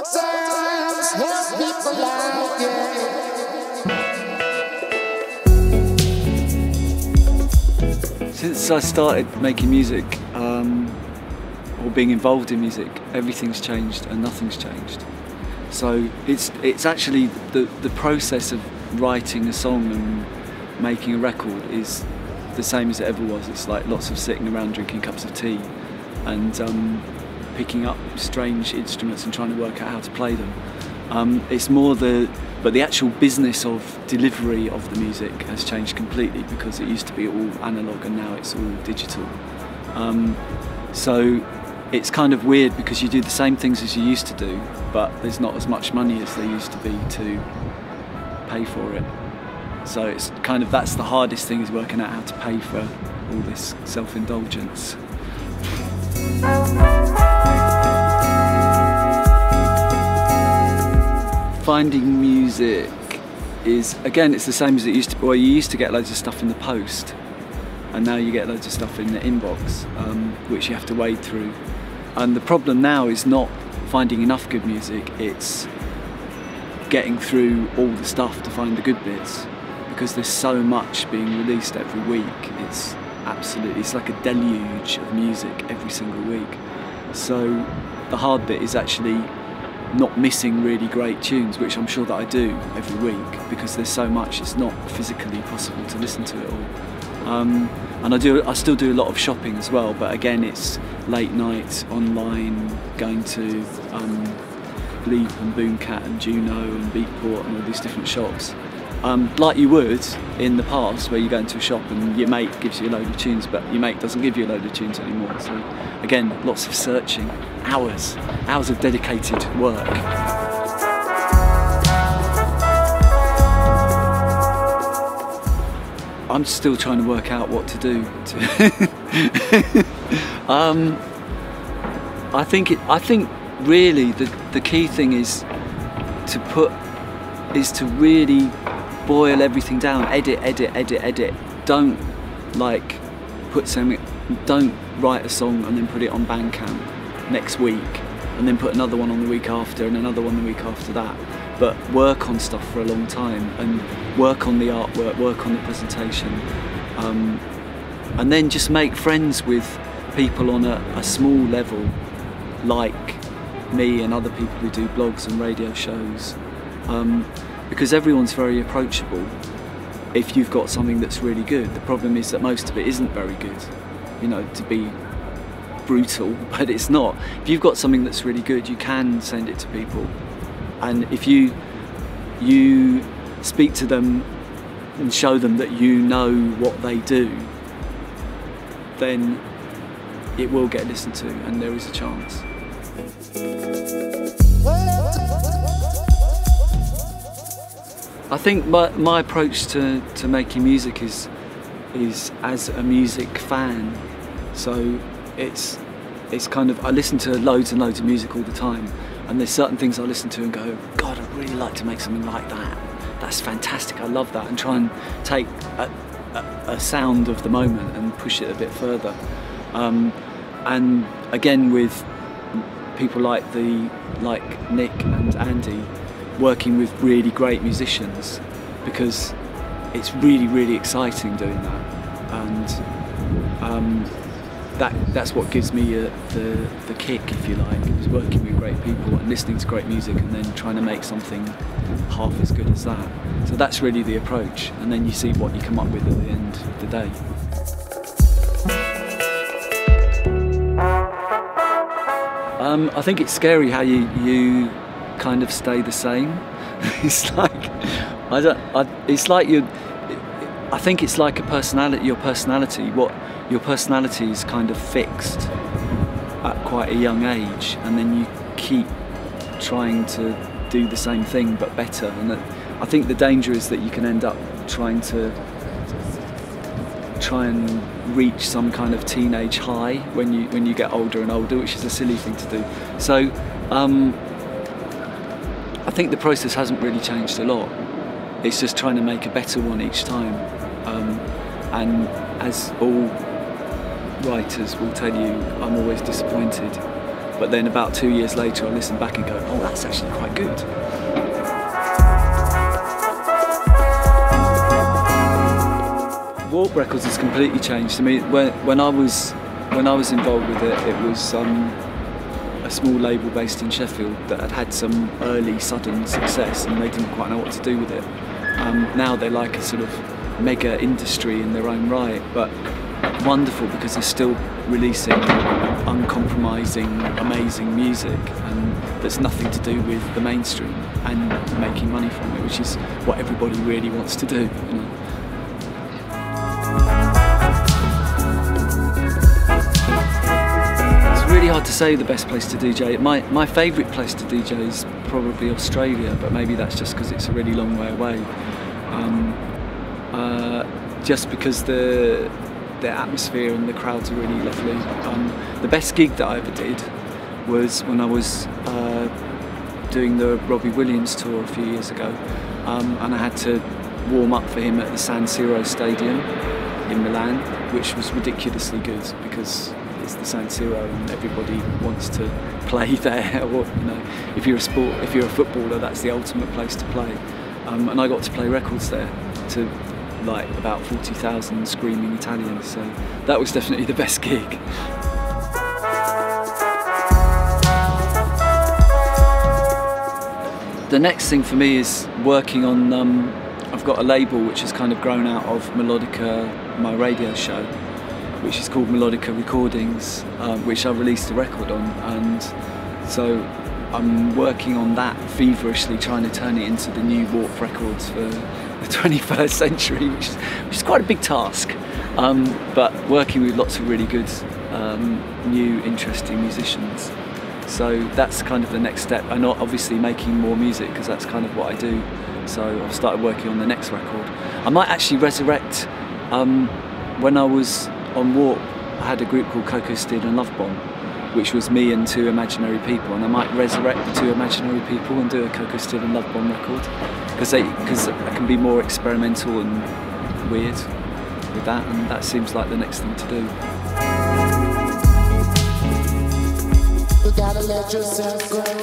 Sometimes help people like you. Since I started making music, or being involved in music, everything's changed and nothing's changed. So it's actually the process of writing a song and making a record is the same as it ever was. It's like lots of sitting around drinking cups of tea and picking up strange instruments and trying to work out how to play them. It's more but the actual business of delivery of the music has changed completely, because it used to be all analog and now it's all digital. So it's kind of weird because you do the same things as you used to do, but there's not as much money as there used to be to pay for it. So it's kind of, that's the hardest thing, is working out how to pay for all this self-indulgence. Finding music is, again, it's the same as it used to be. Well, you used to get loads of stuff in the post, and now you get loads of stuff in the inbox, which you have to wade through. And the problem now is not finding enough good music, it's getting through all the stuff to find the good bits, because there's so much being released every week. It's like a deluge of music every single week. So the hard bit is actually not missing really great tunes, which I'm sure that I do every week, because there's so much, it's not physically possible to listen to it all. And I still do a lot of shopping as well, but again it's late night, online, going to Bleep and Boomcat and Juno and Beatport and all these different shops. Like you would in the past, where you go into a shop and your mate gives you a load of tunes, but your mate doesn't give you a load of tunes anymore. So again, lots of searching, hours of dedicated work. I'm still trying to work out what to do. I think really the key thing is to really boil everything down, edit. Don't like don't write a song and then put it on Bandcamp next week and then put another one on the week after and another one the week after that. But work on stuff for a long time and work on the artwork, work on the presentation, and then just make friends with people on a small level, like me and other people who do blogs and radio shows. Because everyone's very approachable if you've got something that's really good. The problem is that most of it isn't very good, you know, to be brutal, but it's not. If you've got something that's really good, you can send it to people, and if you speak to them and show them that you know what they do, then it will get listened to, and there is a chance. I think my approach to making music is as a music fan. So it's kind of, I listen to loads and loads of music all the time, and there's certain things I listen to and go, God, I'd really like to make something like that. That's fantastic, I love that, and try and take a sound of the moment and push it a bit further. And again, with people like Nick and Andy, working with really great musicians, because it's really, really exciting doing that, and that's what gives me the kick, if you like, is working with great people and listening to great music and then trying to make something half as good as that. So that's really the approach, and then you see what you come up with at the end of the day. I think it's scary how you kind of stay the same. It's like I think it's like a personality. Your personality is kind of fixed at quite a young age, and then you keep trying to do the same thing but better. And I think the danger is that you can end up trying and reach some kind of teenage high when you get older and older, which is a silly thing to do. So I think the process hasn't really changed a lot. It's just trying to make a better one each time. And as all writers will tell you, I'm always disappointed. But then about 2 years later I listen back and go, oh, that's actually quite good. Warp Records has completely changed. I mean, when I was involved with it, it was a small label based in Sheffield that had had some early sudden success, and they didn't quite know what to do with it. Now they're like a sort of mega industry in their own right, but wonderful because they're still releasing uncompromising, amazing music, and that's nothing to do with the mainstream, and making money from it, which is what everybody really wants to do. You know? It's really hard to say the best place to DJ. My favourite place to DJ is probably Australia, but maybe that's just because it's a really long way away. Just because the atmosphere and the crowds are really lovely. The best gig that I ever did was when I was doing the Robbie Williams tour a few years ago, and I had to warm up for him at the San Siro Stadium in Milan, which was ridiculously good because it's the San Siro and everybody wants to play there. Or, you know, if you're a footballer, that's the ultimate place to play. And I got to play records there to like about 40,000 screaming Italians, so that was definitely the best gig. The next thing for me is working on, I've got a label which has kind of grown out of Melodica, my radio show, which is called Melodica Recordings, which I released a record on, and so I'm working on that feverishly, trying to turn it into the new Warp Records for the 21st century, which is quite a big task, but working with lots of really good, new, interesting musicians. So that's kind of the next step, and obviously making more music, because that's kind of what I do. So I've started working on the next record. I might actually resurrect, when I was on Warp, I had a group called Coco and Love Bomb, which was me and two imaginary people, and I might resurrect the two imaginary people and do a Coco and Love Bomb record, because I can be more experimental and weird with that, and that seems like the next thing to do. You gotta let yourself go.